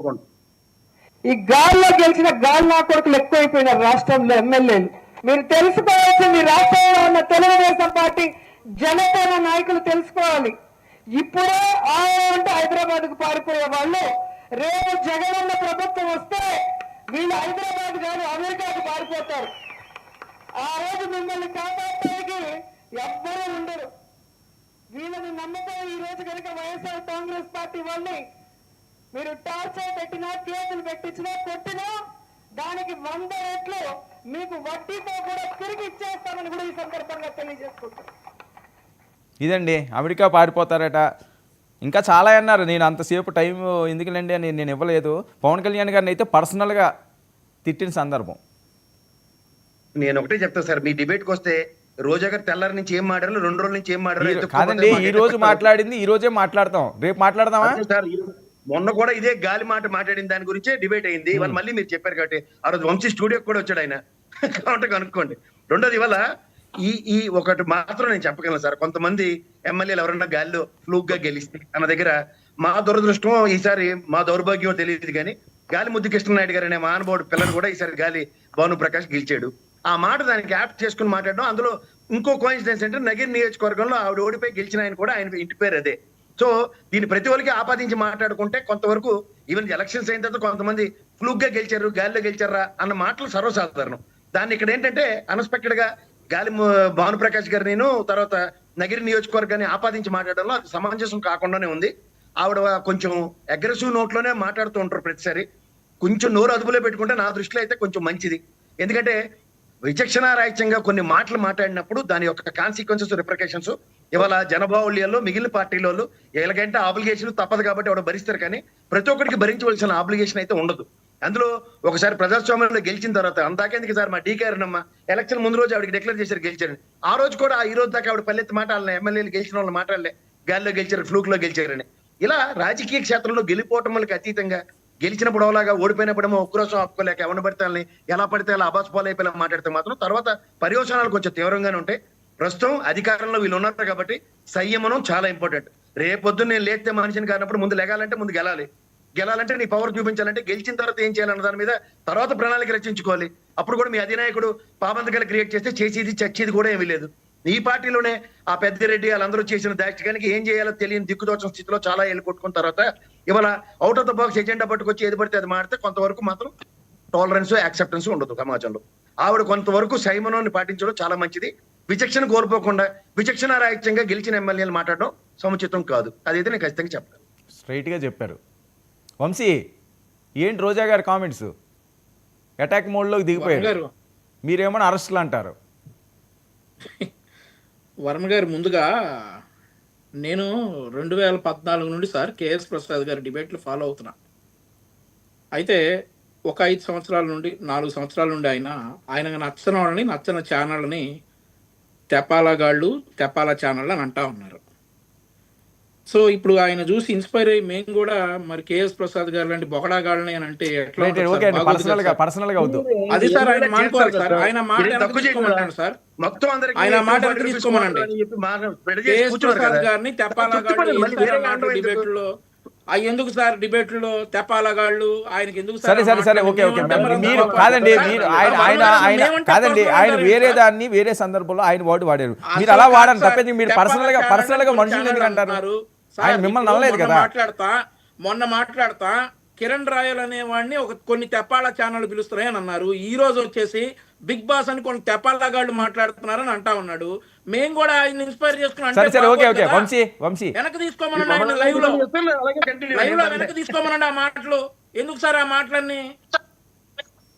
ఈ గాల్లో గెలిచిన గాలి నా కొడుకులు ఎక్కువైపోయినారు రాష్ట్రంలో ఎమ్మెల్యేలు. మీరు తెలుసుకోవాల్సింది రాష్ట్రంలో ఉన్న తెలుగుదేశం పార్టీ జనసేన నాయకులు తెలుసుకోవాలి. ఇప్పుడే అంటే హైదరాబాద్ కు పారిపోయే వాళ్ళు రేపు జగనన్న ప్రభుత్వం వస్తే వీళ్ళు హైదరాబాద్ కాదు అమెరికాకు పారిపోతారు. ఆ రోజు మిమ్మల్ని కాపాడటానికి ఎవ్వరూ ఉండరు. వీళ్ళని నమ్మకం ఈ రోజు కనుక వైఎస్ఆర్ కాంగ్రెస్ పార్టీ వాళ్ళని మీరు టార్చర్ పెట్టినా, కేసులు పెట్టించినా, కొట్టినా దానికి 100 రెట్లు మీకు వడ్డీతో కూడా తిరిగి ఇచ్చేస్తామని కూడా ఈ సందర్భంగా తెలియజేసుకుంటారు. ఇదండి, అమెరికా పారిపోతారట, ఇంకా చాలా అన్నారు. నేను అంతసేపు టైం ఎందుకులేండి అని నేను ఇవ్వలేదు. పవన్ కళ్యాణ్ గారిని అయితే పర్సనల్గా తిట్టిన సందర్భం. నేను ఒకటే చెప్తా సార్, మీ డిబేట్కి వస్తే రోజా గారు తెల్లారి నుంచి ఏం మాట్లాడారు, 2 రోజుల నుంచి ఏం మాట్లాడారు కాదండి. ఈ రోజు మాట్లాడింది ఈ రోజే మాట్లాడతాం, రేపు మాట్లాడదామా సార్? మొన్న కూడా ఇదే గాలి మాట మాట్లాడిన దాని గురించే డిబేట్ అయింది. ఇవాళ మళ్ళీ మీరు చెప్పారు కాబట్టి ఆ రోజు వంశీ స్టూడియోకి కూడా వచ్చాడు ఆయన, కాబట్టి కనుక్కోండి. రెండోది, ఇవాళ ఈ ఒకటి మాత్రం నేను చెప్పగలను సార్, కొంతమంది ఎమ్మెల్యేలు ఎవరన్నా గాలిలో ఫ్లూక్ గా గెలిస్తే అన్న దగ్గర మా దురదృష్టం ఈసారి, మా దౌర్భాగ్యం తెలియదు కానీ గాలి ముద్దు కృష్ణనాయుడు గారు అనే మహానుభావుడు పిల్లలు కూడా ఈసారి గాలి భానుప్రకాష్ గెలిచాడు. ఆ మాట దానికి యాప్ట్ చేసుకుని మాట్లాడడం. అందులో ఇంకో కోయిన్సిడెన్స్ అంటే నగిరి నియోజకవర్గంలో ఆవిడ ఓడిపోయి గెలిచిన ఆయన కూడా ఆయన ఇంటి పేరు అదే. సో దీన్ని ప్రతి ఒక్కరికి ఆపాదించి మాట్లాడుకుంటే కొంతవరకు ఈవెన్ ఎలక్షన్స్ అయిన తర్వాత కొంతమంది ఫ్లూక్ గా గెలిచారు, గాలిలో గెలిచారా అన్న మాటలు సర్వసాధారణం. దాన్ని ఇక్కడ ఏంటంటే అన్ఎక్స్పెక్టెడ్ గా గాలి భానుప్రకాష్ గారు నేను తర్వాత నగిరి నియోజకవర్గాన్ని ఆపాదించి మాట్లాడడంలో అది సమంజసం కాకుండానే ఉంది. ఆవిడ కొంచెం అగ్రెసివ్ నోట్లోనే మాట్లాడుతూ ఉంటారు ప్రతిసారి. కొంచెం నోరు అదుపులో పెట్టుకుంటే నా దృష్టిలో అయితే కొంచెం మంచిది. ఎందుకంటే విచక్షణారాహిత్యంగా కొన్ని మాటలు మాట్లాడినప్పుడు దాని యొక్క కాన్సిక్వెన్సెస్, రిప్రికేషన్స్ ఇవాళ జనబాహుళ్యాల్లో మిగిలిన పార్టీలలో ఎలాగంటే ఆబ్లిగేషన్ తప్పదు కాబట్టి ఆవిడ భరిస్తారు, కానీ ప్రతి ఒక్కరికి భరించవలసిన ఆబ్లిగేషన్ అయితే ఉండదు. అందులో ఒకసారి ప్రజాస్వామ్యంలో గెలిచిన తర్వాత అందాకెందుకు సార్, మా డీకేరనమ్మ ఎలక్షన్ ముందు రోజు ఆవిడకి డిక్లేర్ చేశారు గెలిచారని. ఆ రోజు కూడా ఈ రోజు దాకా ఆవిడ పల్లెత్తి మాట వాళ్ళ ఎమ్మెల్యేలు గెలిచిన వాళ్ళు మాట్లాడలే, గాలిలో గెలిచారు, ఫ్లూక్ లో గెలిచారని. ఇలా రాజకీయ క్షేత్రంలో గెలిపోవటంకి అతీతంగా గెలిచినప్పుడు అలాగా ఓడిపోయినప్పుడేమో ఒక్కరోజు ఆపుకోలేక ఎవరిని పడితే ఎలా పడితే అలా అబాస్ పాలైపోయేలా మాట్లాడితే మాత్రం తర్వాత పర్యవసానాలు కొంచెం తీవ్రంగానే ఉంటాయి. ప్రస్తుతం అధికారంలో వీళ్ళు ఉన్నారు కాబట్టి సంయమనం చాలా ఇంపార్టెంట్. రేపొద్దున నేను లేస్తే మనిషిని కానప్పుడు ముందు లెగాలంటే ముందు గెలాలంటే నీ పవర్ చూపించాలంటే గెలిచిన తర్వాత ఏం చేయాలన్న దాని మీద తర్వాత ప్రణాళిక రచించుకోవాలి. అప్పుడు కూడా మీ అధినాయకుడు పాబంతకాలు క్రియేట్ చేస్తే చేసేది చచ్చేది కూడా ఏమీ లేదు. ఈ పార్టీలోనే ఆ పెద్దిరెడ్డి వాళ్ళందరూ చేసిన దాష్టికానికి ఏం చేయాలో తెలియని దిక్కుదోచన స్థితిలో చాలా ఏళ్ళు కొట్టుకున్న తర్వాత ఇవాళ out of the box agenda పట్టుకొచ్చి ఏది పడితే అది మాడితే కొంతవరకు మాత్రం టాలరెన్స్, యాక్సెప్టెన్స్ ఉండదు సమాజంలో. ఆవిడ కొంతవరకు సంయమనాన్ని పాటించడం చాలా మంచిది. విచక్షణ కోల్పోకుండా విచక్షణ రాహిత్యంగా గెలిచిన ఎమ్మెల్యేలు మాట్లాడడం సముచితం కాదు. అదైతే నేను ఖచ్చితంగా చెప్తాను. స్ట్రైట్గా చెప్పారు. వంశీ, ఏంటి రోజా గారి కామెంట్స్? అటాక్ మోడ్లోకి దిగిపోయారు, మీరేమన్నా అరెస్టులు అంటారు. వర్మ గారు, ముందుగా నేను 2014 నుండి సార్ కేఎస్ ప్రసాద్ గారి డిబేట్లు ఫాలో అవుతున్నా. అయితే ఒక 5 సంవత్సరాల నుండి 4 సంవత్సరాల నుండి ఆయన నచ్చని వాళ్ళని, నచ్చని ఛానళ్ళని తెపాలగాళ్ళు, తెపాల ఛానళ్ళు అని అంటా ఉన్నారు. సో ఇప్పుడు ఆయన చూసి ఇన్స్పైర్ అయ్యి మేము కూడా మరి కేఎస్ ప్రసాద్ గారు లాంటి బొకడాగాళ్ళని అని అంటే ఎట్లా? అది సార్ ఆయన మానుకోవాలి సార్. ఆయన మాట తీసుకోమన్నాడు సార్, ఆయన మాట తీసుకోమనండి. కేఎస్ ప్రసాద్ గారిని తెపాలగాళ్ళు డిబేట్లో ఎందుకు సార్? డిబేట్లో తెపాలగాళ్ళు ఆయనకి ఎందుకు? సరే సరే సరే, ఓకే ఓకే. మీరు కాదండి, మీరు ఆయన కాదండి, ఆయన వేరే దాన్ని వేరే సందర్భంలో ఆయన వర్డ్ వాడారు, మీరు అలా వాడండి తప్పేది. మీరు పర్సనల్ గా మనుషులు ఎందుకు అంటారు? ఆయన మిమ్మల్ని నమ్మలేదు కదా. మొన్న మాట్లాడతా కిరణ్ రాయల్ అనేవాడిని కొన్ని తెప్పాల ఛానల్ పిలుస్తున్నాయి అని అన్నారు. ఈ రోజు వచ్చేసి బిగ్ బాస్ అని కొన్ని తెప్పాలగాళ్ళు మాట్లాడుతున్నారని అంటా ఉన్నాడు. మేము కూడా ఆయన ఇన్స్పైర్ చేసుకున్నాం. వెనక్కి తీసుకోమనండి, ఆయన లైవ్ లో వెనక్కి తీసుకోమనండి ఆ మాటలు. ఎందుకు సార్ ఆ మాటలన్నీ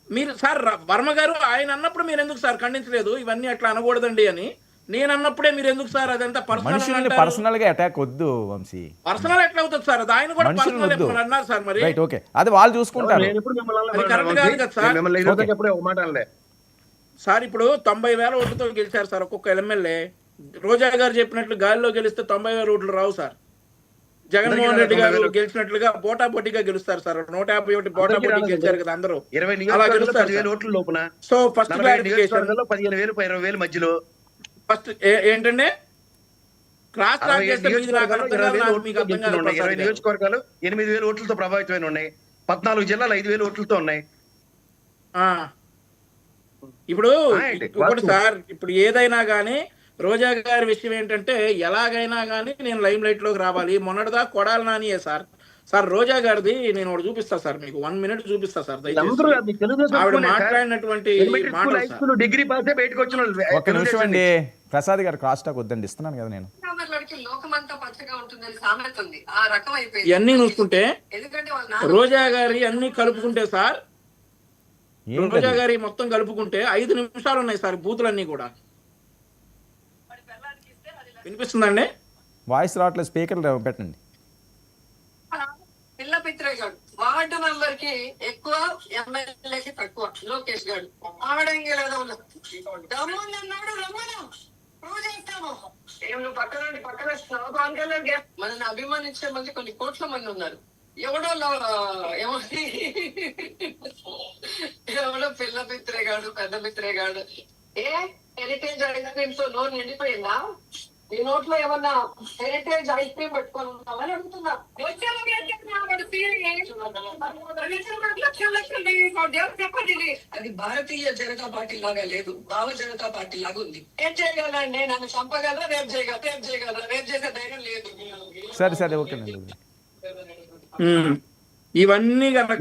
మీరు? సార్ వర్మ గారు ఆయన అన్నప్పుడు మీరు ఎందుకు సార్ ఖండించలేదు? ఇవన్నీ అట్లా అనకూడదండి అని నేను అన్నప్పుడే మీరు ఎందుకు సార్ అదంతా పర్సనల్ గా అటాక్ వద్దు వంశీ. పర్సనల్ ఎట్లా అవుతుంది సార్? అది ఆయన కూడా పర్సనల్ అన్నారు సార్. మరి ఓకే, అది వాళ్ళు చూసుకుంటారు సార్. ఇప్పుడు 90,000 ఓట్లతో గెలిచారు సార్ ఒక్కొక్క ఎమ్మెల్యే. రోజా గారు చెప్పినట్లు గాలిలో గెలిస్తే 90,000 ఓట్లు రావు సార్. జగన్మోహన్ రెడ్డి గారు గెలిచినట్లుగా పోటాపోటీగా గెలుస్తారు సార్. 151 పోటాపోటీ గెలిచారు కదా అందరూ, అలా గెలుస్తారు. సో ఫస్ట్ క్లారిఫికేషన్ 15,000 20,000 మధ్యలో ఫస్ట్ ఏంటంటే క్రాస్ టాక్ చేస్తే 20 నియోజకవర్గాలు 8,000 ఓట్లతో ప్రభావితమైన ఉన్నాయి. 14 జిల్లాలు 5,000 ఓట్లతో ఉన్నాయి. ఆ. ఇప్పుడు Right. ఇప్పుడు సార్ ఇప్పుడు ఏదైనా కానీ రోజా గారి విషయం ఏంటంటే ఎలాగైనా కానీ నేను లైమ్ లైట్ లోకి రావాలి. మొన్నటిదా కొడాలి నానియే సార్. సార్ రోజా గారిది నేను ఒకటి చూపిస్తా సార్, మీకు 1 minute చూపిస్తా సార్ అందరూ దయచేసి. అది తెలుగుదేశం ఆవిడ స్కూలే సార్. మాట్లాడినటువంటి ఎలిమెంటరీ స్కూల్, మాటలు హై సార్. స్కూల్, డిగ్రీ పాసే బయటకు వచ్చిన వాళ్ళు ఒక్క నిమిషం అండి, ప్రసాద్ గారు క్రాస్ టాక్ వద్దండి, ఇస్తున్నాను కదా నేను. లోకమంతా పచ్చగా ఉంటుందని సామెత ఉంది. ఆ రకం అయిపోయింది. ఇవన్నీ చూసుకుంటే ఎందుకంటే వాళ్ళ నాన్న రోజా గారి అన్ని కలుపుకుంటే సార్, ఏంటది? రోజా గారి మొత్తం కలుపుకుంటే 5 నిమిషాలు ఉన్నాయి సార్ బూతులన్నీ కూడా. వినిపిస్తుందండి? వాయిస్ రావట్లేదు, స్పీకర్ పెట్టండి. పిల్ల పిత్రేగాడు వార్డు మెంబర్ కి ఎక్కువ, ఎమ్మెల్యేకి తక్కువ. లోకేష్ గారు ఆవిడంగేలేదో దమ్మున్నాడు, రమ్మను ప్రూవ్ చేస్తాము. ఏం నువ్వు పక్కన వస్తున్నావు? పవన్ కళ్యాణ్ మనల్ని అభిమానించే మంది కొన్ని కోట్ల మంది ఉన్నారు. ఎవడో ఎవడో పిల్ల పిత్రేగాడు, పెద్ద పిత్రేగాడు. ఏ హెరిటేజ్ ఐస్ క్రీమ్ తో నోరు నిండిపోయిందా? ఈ నోట్లో ఏమన్నా హెరిటేజ్ ఐస్ క్రీమ్ పెట్టుకొని ఉన్నామని అడుగుతున్నా. అది భారతీయ జనతా పార్టీ లాగా లేదు, భావ జనతా పార్టీ లాగా ఉంది. ఏం చేయగలండి? నన్ను చంపగలరా? రేపు చేసే ధైర్యం లేదు. సరే ఓకేనండి. ఇవన్నీ కనుక